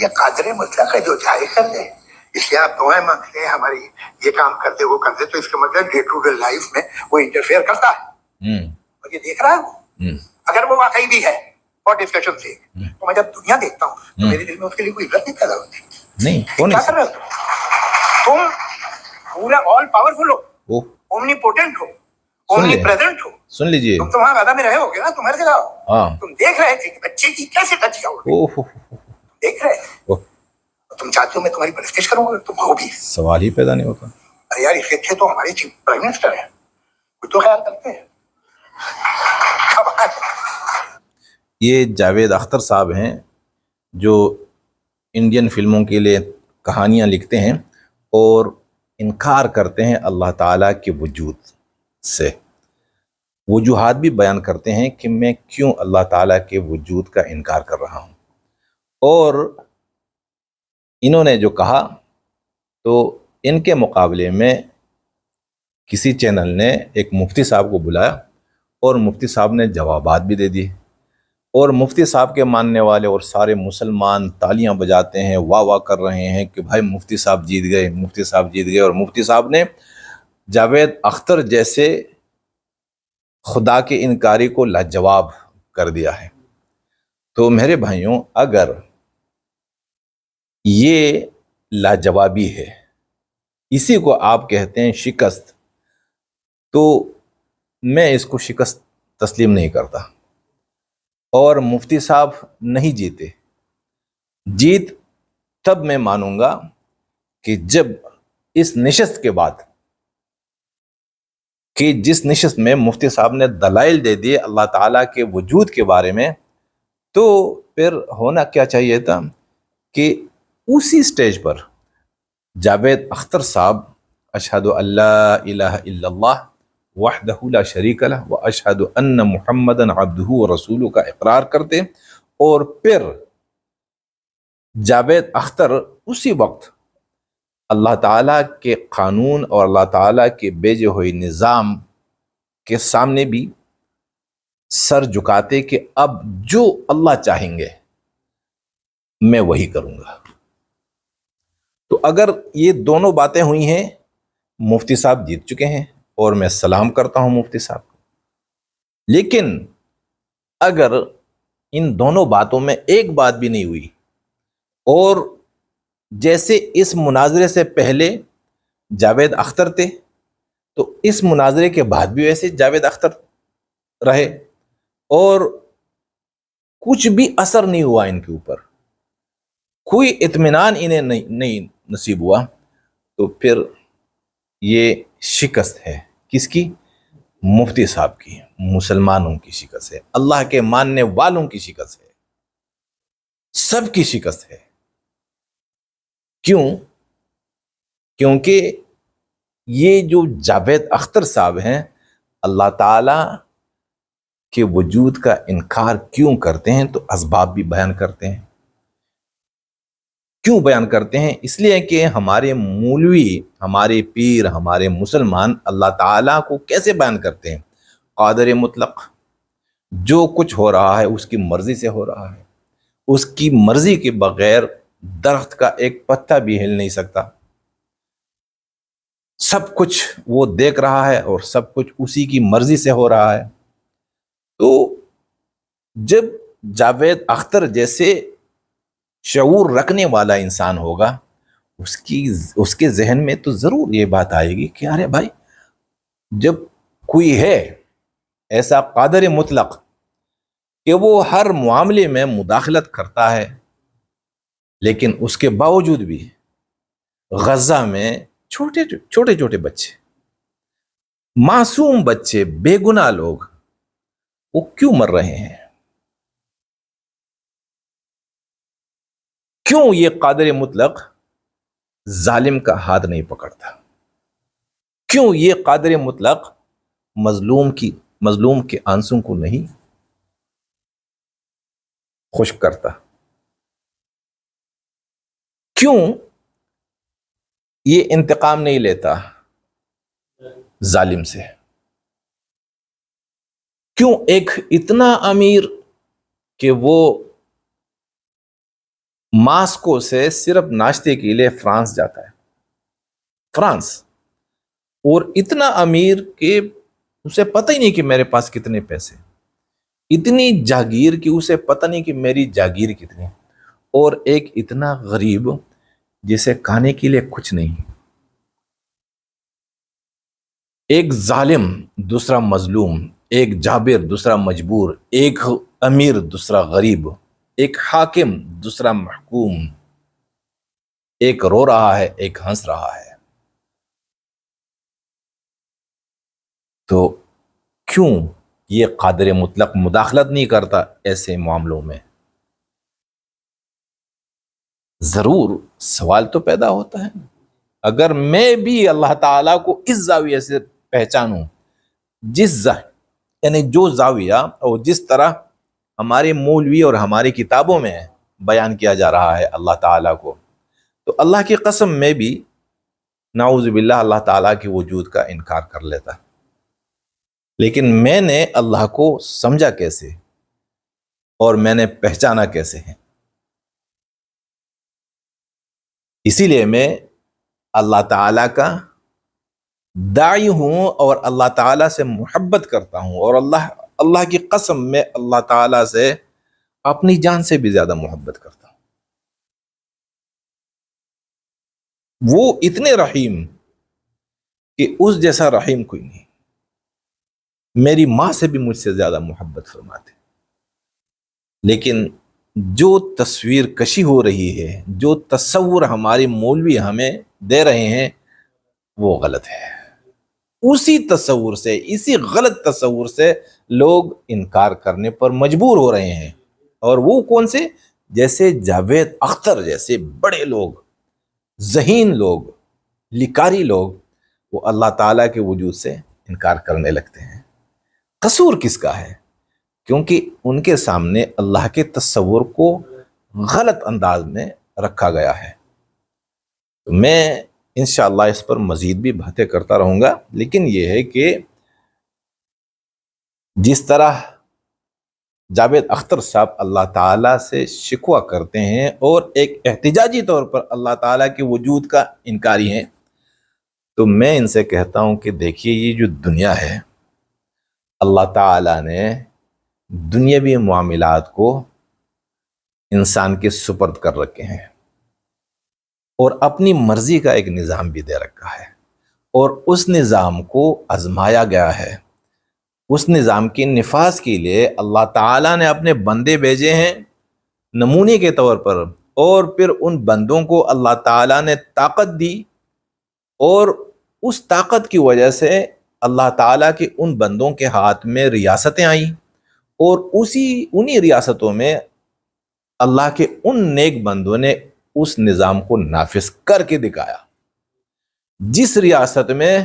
یہ قادر مطلق ہے جو چاہے کر دے. اس لیے آپ دعائیں مانگتے ہیں ہماری یہ کام کر دے وہ کر دے، تو اس کا مطلب ڈے ٹو ڈے لائف میں وہ انٹرفیئر کرتا ہے اور یہ دیکھ رہا ہے وہ. اگر وہ واقعی بھی ہے اور ڈسکشن سے، تو میں جب دنیا دیکھتا ہوں تو میرے دل میں اس کے لیے کوئی عزت نہیں پیدا ہوتی. نہیں کیا کر رہے ہو تم؟ پورا آل پاورفل ہو، اومنی پوٹنٹ ہو، اومنی پریزنٹ ہو. سن لیجئے، تم تو وہاں غزہ میں رہے ہو گے نا، تم ہر جگہ ہو. تم دیکھ رہے تھے کہ بچے کی کیسے ٹچ ہو، دیکھ رہے. تم چاہتے ہو میں تمہاری پرستش کروں گا؟ تم ہو بھی. سوال ہی پیدا نہیں ہوتا. ارے یار اس سے تو ہمارے چیف پرائم منسٹر ہیں، کچھ تو خیال کرتے ہیں. یہ جاوید اختر صاحب ہیں جو انڈین فلموں کے لیے کہانیاں لکھتے ہیں اور انکار کرتے ہیں اللہ تعالیٰ کے وجود سے. وجوہات بھی بیان کرتے ہیں کہ میں کیوں اللہ تعالیٰ کے وجود کا انکار کر رہا ہوں. اور انہوں نے جو کہا تو ان کے مقابلے میں کسی چینل نے ایک مفتی صاحب کو بلایا اور مفتی صاحب نے جوابات بھی دے دیے، اور مفتی صاحب کے ماننے والے اور سارے مسلمان تالیاں بجاتے ہیں، واہ واہ کر رہے ہیں کہ بھائی مفتی صاحب جیت گئے، مفتی صاحب جیت گئے. اور مفتی صاحب نے جاوید اختر جیسے خدا کے انکاری کو لاجواب کر دیا ہے. تو میرے بھائیوں، اگر یہ لاجوابی ہے، اسی کو آپ کہتے ہیں شکست، تو میں اس کو شکست تسلیم نہیں کرتا. اور مفتی صاحب نہیں جیتے. جیت تب میں مانوں گا کہ جب اس نشست کے بعد، کہ جس نشست میں مفتی صاحب نے دلائل دے دیے اللہ تعالیٰ کے وجود کے بارے میں، تو پھر ہونا کیا چاہیے تھا کہ اسی سٹیج پر جاوید اختر صاحب اشہد ان لا الہ الا اللہ وحدہ لا شریک لہ واشہد ان محمدا عبدہ ورسولہ کا اقرار کرتے، اور پھر جاوید اختر اسی وقت اللہ تعالیٰ کے قانون اور اللہ تعالیٰ کے بھیجے ہوئے نظام کے سامنے بھی سر جھکاتے کہ اب جو اللہ چاہیں گے میں وہی کروں گا. تو اگر یہ دونوں باتیں ہوئی ہیں، مفتی صاحب جیت چکے ہیں اور میں سلام کرتا ہوں مفتی صاحب کو. لیکن اگر ان دونوں باتوں میں ایک بات بھی نہیں ہوئی، اور جیسے اس مناظرے سے پہلے جاوید اختر تھے تو اس مناظرے کے بعد بھی ویسے جاوید اختر رہے، اور کچھ بھی اثر نہیں ہوا ان کے اوپر، کوئی اطمینان انہیں نہیں نصیب ہوا، تو پھر یہ شکست ہے. کس کی؟ مفتی صاحب کی، مسلمانوں کی شکست ہے، اللہ کے ماننے والوں کی شکست ہے، سب کی شکست ہے. کیوں؟ کیونکہ یہ جو جاوید اختر صاحب ہیں اللہ تعالی کے وجود کا انکار کیوں کرتے ہیں، تو اسباب بھی بیان کرتے ہیں. کیوں بیان کرتے ہیں؟ اس لیے کہ ہمارے مولوی، ہمارے پیر، ہمارے مسلمان اللہ تعالیٰ کو کیسے بیان کرتے ہیں؟ قادر مطلق، جو کچھ ہو رہا ہے اس کی مرضی سے ہو رہا ہے، اس کی مرضی کے بغیر درخت کا ایک پتا بھی ہل نہیں سکتا. سب کچھ وہ دیکھ رہا ہے اور سب کچھ اسی کی مرضی سے ہو رہا ہے. تو جب جاوید اختر جیسے شعور رکھنے والا انسان ہوگا، اس کے ذہن میں تو ضرور یہ بات آئے گی کہ ارے بھائی، جب کوئی ہے ایسا قادر مطلق کہ وہ ہر معاملے میں مداخلت کرتا ہے، لیکن اس کے باوجود بھی غزہ میں چھوٹے چھوٹے بچے، معصوم بچے، بے گناہ لوگ، وہ کیوں مر رہے ہیں؟ کیوں یہ قادر مطلق ظالم کا ہاتھ نہیں پکڑتا؟ کیوں یہ قادر مطلق مظلوم کے آنسوں کو نہیں خشک کرتا؟ کیوں یہ انتقام نہیں لیتا ظالم سے؟ کیوں ایک اتنا امیر کہ وہ ماسکو سے صرف ناشتے کے لیے فرانس جاتا ہے، فرانس، اور اتنا امیر کہ اسے پتہ ہی نہیں کہ میرے پاس کتنے پیسے، اتنی جاگیر کہ اسے پتہ نہیں کہ میری جاگیر کتنی، اور ایک اتنا غریب جسے کھانے کے لیے کچھ نہیں، ایک ظالم دوسرا مظلوم، ایک جابر دوسرا مجبور، ایک امیر دوسرا غریب، ایک حاکم دوسرا محکوم، ایک رو رہا ہے ایک ہنس رہا ہے۔ تو کیوں یہ قادر مطلق مداخلت نہیں کرتا ایسے معاملوں میں؟ ضرور سوال تو پیدا ہوتا ہے، اگر میں بھی اللہ تعالیٰ کو اس زاویے سے پہچانوں، یعنی جو زاویہ اور جس طرح ہمارے مولوی اور ہماری کتابوں میں بیان کیا جا رہا ہے اللہ تعالیٰ کو، تو اللہ کی قسم میں بھی نعوذ باللہ اللہ تعالیٰ کے وجود کا انکار کر لیتا۔ لیکن میں نے اللہ کو سمجھا کیسے اور میں نے پہچانا کیسے ہے؟ اسی لیے میں اللہ تعالیٰ کا داعی ہوں اور اللہ تعالیٰ سے محبت کرتا ہوں، اور اللہ کی قسم میں اللہ تعالیٰ سے اپنی جان سے بھی زیادہ محبت کرتا ہوں۔ وہ اتنے رحیم کہ اس جیسا رحیم کوئی نہیں، میری ماں سے بھی مجھ سے زیادہ محبت فرماتے۔ لیکن جو تصویر کشی ہو رہی ہے، جو تصور ہماری مولوی ہمیں دے رہے ہیں، وہ غلط ہے۔ اسی تصور سے، اسی غلط تصور سے لوگ انکار کرنے پر مجبور ہو رہے ہیں۔ اور وہ کون سے؟ جیسے جاوید اختر جیسے بڑے لوگ، ذہین لوگ، لکاری لوگ، وہ اللہ تعالیٰ کے وجود سے انکار کرنے لگتے ہیں۔ قصور کس کا ہے؟ کیونکہ ان کے سامنے اللہ کے تصور کو غلط انداز میں رکھا گیا ہے۔ تو میں انشاءاللہ اس پر مزید بھی باتیں کرتا رہوں گا، لیکن یہ ہے کہ جس طرح جاوید اختر صاحب اللہ تعالیٰ سے شکوہ کرتے ہیں اور ایک احتجاجی طور پر اللہ تعالیٰ کے وجود کا انکاری ہیں، تو میں ان سے کہتا ہوں کہ دیکھیے یہ جو دنیا ہے، اللہ تعالیٰ نے دنیاوی معاملات کو انسان کے سپرد کر رکھے ہیں، اور اپنی مرضی کا ایک نظام بھی دے رکھا ہے، اور اس نظام کو آزمایا گیا ہے۔ اس نظام کے نفاذ کے لیے اللہ تعالیٰ نے اپنے بندے بھیجے ہیں نمونے کے طور پر، اور پھر ان بندوں کو اللہ تعالیٰ نے طاقت دی، اور اس طاقت کی وجہ سے اللہ تعالیٰ کے ان بندوں کے ہاتھ میں ریاستیں آئیں، اور انہی ریاستوں میں اللہ کے ان نیک بندوں نے اس نظام کو نافذ کر کے دکھایا۔ جس ریاست میں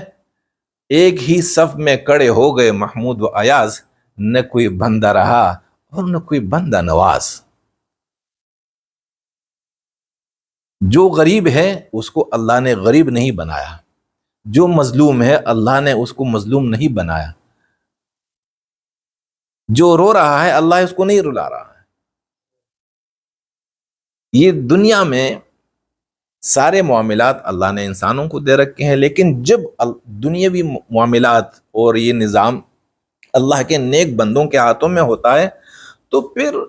ایک ہی صف میں کھڑے ہو گئے محمود و ایاز، نہ کوئی بندہ رہا اور نہ کوئی بندہ نواز۔ جو غریب ہے اس کو اللہ نے غریب نہیں بنایا، جو مظلوم ہے اللہ نے اس کو مظلوم نہیں بنایا، جو رو رہا ہے اللہ اس کو نہیں رلا رہا ہے۔ یہ دنیا میں سارے معاملات اللہ نے انسانوں کو دے رکھے ہیں، لیکن جب دنیاوی معاملات اور یہ نظام اللہ کے نیک بندوں کے ہاتھوں میں ہوتا ہے، تو پھر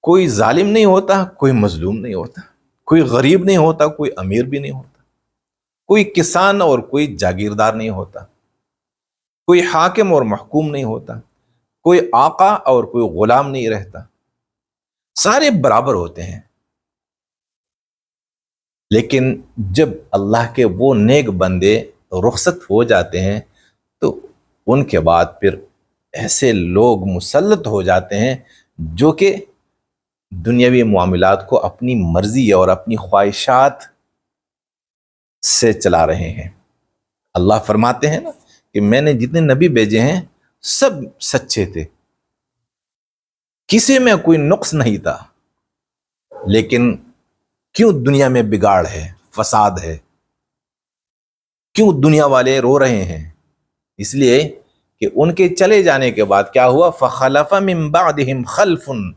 کوئی ظالم نہیں ہوتا، کوئی مظلوم نہیں ہوتا، کوئی غریب نہیں ہوتا، کوئی امیر بھی نہیں ہوتا، کوئی کسان اور کوئی جاگیردار نہیں ہوتا، کوئی حاکم اور محکوم نہیں ہوتا، کوئی آقا اور کوئی غلام نہیں رہتا، سارے برابر ہوتے ہیں۔ لیکن جب اللہ کے وہ نیک بندے رخصت ہو جاتے ہیں، تو ان کے بعد پھر ایسے لوگ مسلط ہو جاتے ہیں جو کہ دنیاوی معاملات کو اپنی مرضی اور اپنی خواہشات سے چلا رہے ہیں۔ اللہ فرماتے ہیں نا کہ میں نے جتنے نبی بھیجے ہیں سب سچے تھے، کسی میں کوئی نقص نہیں تھا، لیکن کیوں دنیا میں بگاڑ ہے، فساد ہے، کیوں دنیا والے رو رہے ہیں؟ اس لیے کہ ان کے چلے جانے کے بعد کیا ہوا؟ فَخَلَفَ مِن بَعْدِهِمْ خَلْفٌ،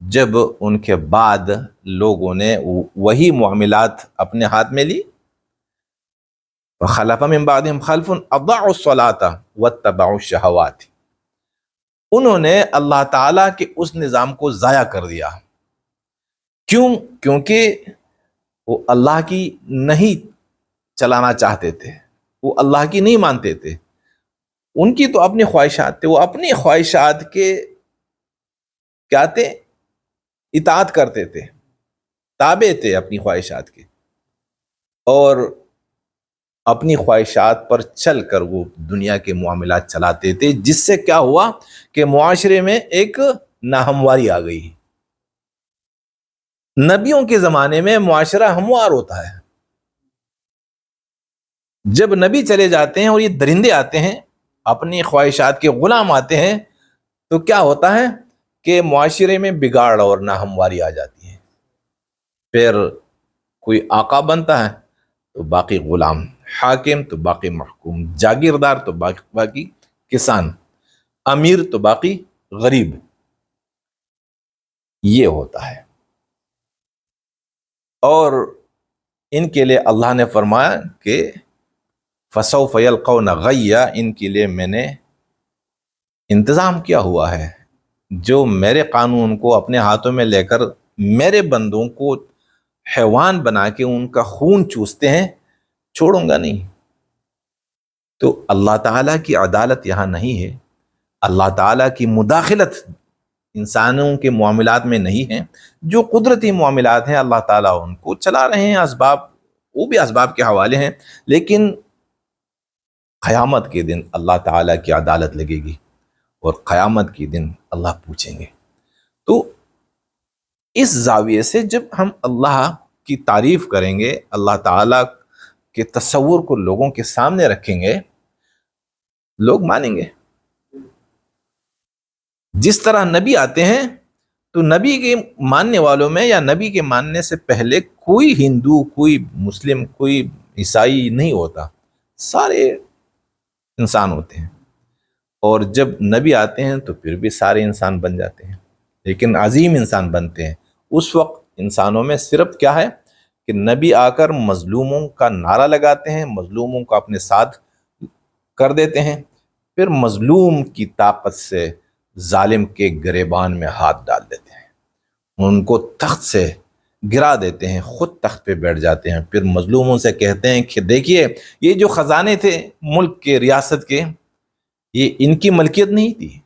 جب ان کے بعد لوگوں نے وہی معاملات اپنے ہاتھ میں لی، وَخَلَفَ مِن بَعْدِهِمْ خَلْفٌ أَضَاعُوا الصَّلَاةَ وَاتَّبَعُوا الشَّهَوَاتِ، انہوں نے اللہ تعالیٰ کے اس نظام کو ضائع کر دیا۔ کیوں؟ کیونکہ وہ اللہ کی نہیں چلانا چاہتے تھے، وہ اللہ کی نہیں مانتے تھے، ان کی تو اپنی خواہشات تھے، وہ اپنی خواہشات کے کیا تھے؟ اطاعت کرتے تھے، تابع تھے اپنی خواہشات کے، اور اپنی خواہشات پر چل کر وہ دنیا کے معاملات چلاتے تھے، جس سے کیا ہوا کہ معاشرے میں ایک ناہمواری آ گئی۔ نبیوں کے زمانے میں معاشرہ ہموار ہوتا ہے، جب نبی چلے جاتے ہیں اور یہ درندے آتے ہیں، اپنی خواہشات کے غلام آتے ہیں، تو کیا ہوتا ہے کہ معاشرے میں بگاڑ اور ناہمواری آ جاتی ہے۔ پھر کوئی آقا بنتا ہے تو باقی غلام، حاکم تو باقی محکوم، جاگیردار تو باقی کسان، امیر تو باقی غریب، یہ ہوتا ہے۔ اور ان کے لیے اللہ نے فرمایا کہ فَسَوْفَ يَلْقَوْنَ غَيًّا، ان کے لیے میں نے انتظام کیا ہوا ہے، جو میرے قانون کو اپنے ہاتھوں میں لے کر میرے بندوں کو حیوان بنا کے ان کا خون چوستے ہیں، چھوڑوں گا نہیں۔ تو اللہ تعالیٰ کی عدالت یہاں نہیں ہے، اللہ تعالیٰ کی مداخلت انسانوں کے معاملات میں نہیں ہے۔ جو قدرتی معاملات ہیں اللہ تعالیٰ ان کو چلا رہے ہیں، اسباب وہ بھی اسباب کے حوالے ہیں، لیکن قیامت کے دن اللہ تعالیٰ کی عدالت لگے گی، اور قیامت کے دن اللہ پوچھیں گے۔ تو اس زاویے سے جب ہم اللہ کی تعریف کریں گے، اللہ تعالیٰ کے تصور کو لوگوں کے سامنے رکھیں گے، لوگ مانیں گے۔ جس طرح نبی آتے ہیں تو نبی کے ماننے والوں میں یا نبی کے ماننے سے پہلے کوئی ہندو، کوئی مسلم، کوئی عیسائی نہیں ہوتا، سارے انسان ہوتے ہیں، اور جب نبی آتے ہیں تو پھر بھی سارے انسان بن جاتے ہیں، لیکن عظیم انسان بنتے ہیں۔ اس وقت انسانوں میں صرف کیا ہے کہ نبی آ کر مظلوموں کا نعرہ لگاتے ہیں، مظلوموں کو اپنے ساتھ کر دیتے ہیں، پھر مظلوم کی طاقت سے ظالم کے گریبان میں ہاتھ ڈال دیتے ہیں، ان کو تخت سے گرا دیتے ہیں، خود تخت پہ بیٹھ جاتے ہیں، پھر مظلوموں سے کہتے ہیں کہ دیکھیے یہ جو خزانے تھے ملک کے، ریاست کے، یہ ان کی ملکیت نہیں تھی،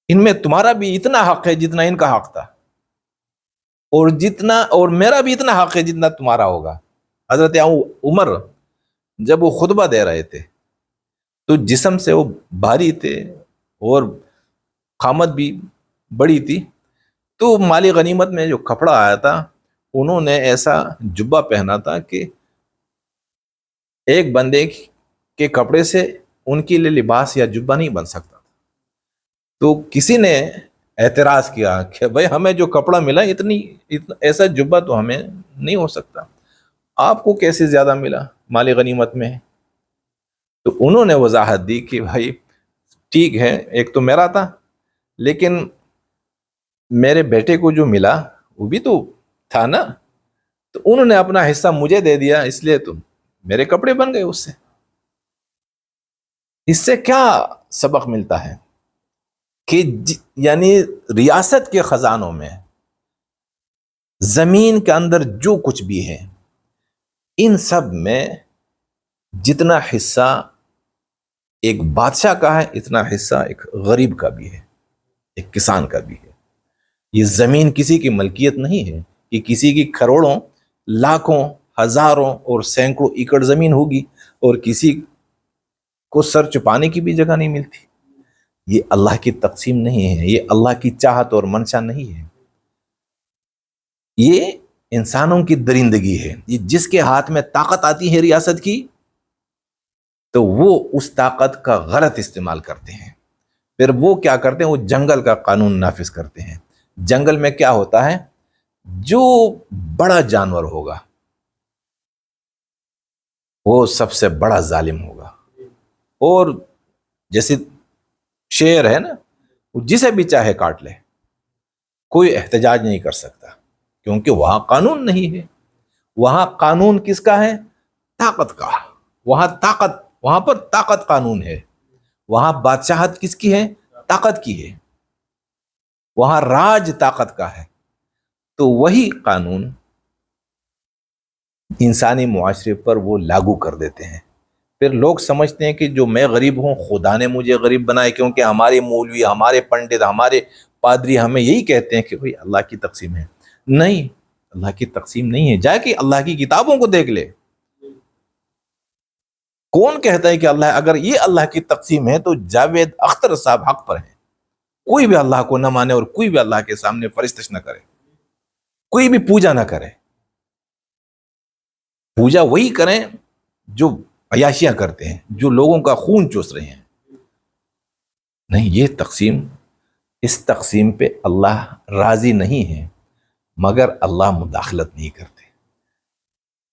ان میں تمہارا بھی اتنا حق ہے جتنا ان کا حق تھا، اور میرا بھی اتنا حق ہے جتنا تمہارا ہوگا۔ حضرت عمر جب وہ خطبہ دے رہے تھے تو جسم سے وہ بھاری تھے اور قامت بھی بڑی تھی، تو مالی غنیمت میں جو کپڑا آیا تھا انہوں نے ایسا جبہ پہنا تھا کہ ایک بندے کے کپڑے سے ان کے لیے لباس یا جبہ نہیں بن سکتا۔ تو کسی نے اعتراض کیا کہ بھائی ہمیں جو کپڑا ملا ایسا جبہ تو ہمیں نہیں ہو سکتا، آپ کو کیسے زیادہ ملا مالی غنیمت میں؟ تو انہوں نے وضاحت دی کہ بھائی ٹھیک ہے، ایک تو میرا تھا، لیکن میرے بیٹے کو جو ملا وہ بھی تو تھا نا، تو انہوں نے اپنا حصہ مجھے دے دیا، اس لیے تو میرے کپڑے بن گئے اس سے۔ اس سے کیا سبق ملتا ہے کہ یعنی ریاست کے خزانوں میں، زمین کے اندر جو کچھ بھی ہے، ان سب میں جتنا حصہ ایک بادشاہ کا ہے اتنا حصہ ایک غریب کا بھی ہے، ایک کسان کا بھی ہے۔ یہ زمین کسی کی ملکیت نہیں ہے، یہ کسی کی کروڑوں، لاکھوں، ہزاروں اور سینکڑوں ایکڑ زمین ہوگی، اور کسی کو سر چھپانے کی بھی جگہ نہیں ملتی۔ یہ اللہ کی تقسیم نہیں ہے، یہ اللہ کی چاہت اور منشا نہیں ہے، یہ انسانوں کی درندگی ہے۔ یہ جس کے ہاتھ میں طاقت آتی ہے ریاست کی تو وہ اس طاقت کا غلط استعمال کرتے ہیں، پھر وہ کیا کرتے ہیں، وہ جنگل کا قانون نافذ کرتے ہیں۔ جنگل میں کیا ہوتا ہے، جو بڑا جانور ہوگا وہ سب سے بڑا ظالم ہوگا، اور جیسے شیر ہے نا، وہ جسے بھی چاہے کاٹ لے، کوئی احتجاج نہیں کر سکتا، کیونکہ وہاں قانون نہیں ہے۔ وہاں قانون کس کا ہے؟ طاقت کا۔ وہاں پر طاقت قانون ہے۔ وہاں بادشاہت کس کی ہے؟ طاقت کی ہے۔ وہاں راج طاقت کا ہے۔ تو وہی قانون انسانی معاشرے پر وہ لاگو کر دیتے ہیں۔ پھر لوگ سمجھتے ہیں کہ جو میں غریب ہوں خدا نے مجھے غریب بنائے، کیونکہ ہمارے مولوی، ہمارے پنڈت، ہمارے پادری ہمیں یہی کہتے ہیں کہ بھئی اللہ کی تقسیم ہے۔ نہیں، اللہ کی تقسیم نہیں ہے۔ جا کے اللہ کی کتابوں کو دیکھ لے، کون کہتا ہے کہ اللہ، اگر یہ اللہ کی تقسیم ہے تو جاوید اختر صاحب حق پر ہیں۔ کوئی بھی اللہ کو نہ مانے اور کوئی بھی اللہ کے سامنے پرستش نہ کرے، کوئی بھی پوجا نہ کرے۔ پوجا وہی کریں جو عیاشیاں کرتے ہیں، جو لوگوں کا خون چوس رہے ہیں۔ نہیں، یہ تقسیم، اس تقسیم پہ اللہ راضی نہیں ہے، مگر اللہ مداخلت نہیں کرتے۔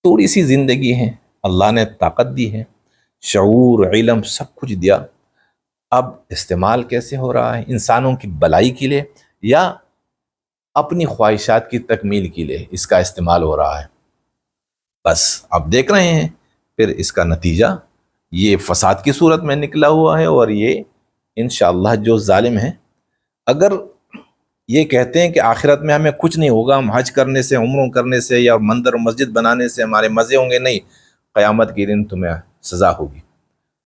تھوڑی سی زندگی ہے، اللہ نے طاقت دی ہے، شعور، علم، سب کچھ دیا۔ اب استعمال کیسے ہو رہا ہے؟ انسانوں کی بلائی کے لیے یا اپنی خواہشات کی تکمیل کے لیے اس کا استعمال ہو رہا ہے۔ بس آپ دیکھ رہے ہیں پھر اس کا نتیجہ یہ فساد کی صورت میں نکلا ہوا ہے۔ اور یہ انشاءاللہ جو ظالم ہیں، اگر یہ کہتے ہیں کہ آخرت میں ہمیں کچھ نہیں ہوگا، ہم حج کرنے سے، عمروں کرنے سے یا مندر و مسجد بنانے سے ہمارے مزے ہوں گے، نہیں، قیامت کے دن تمہیں سزا ہوگی۔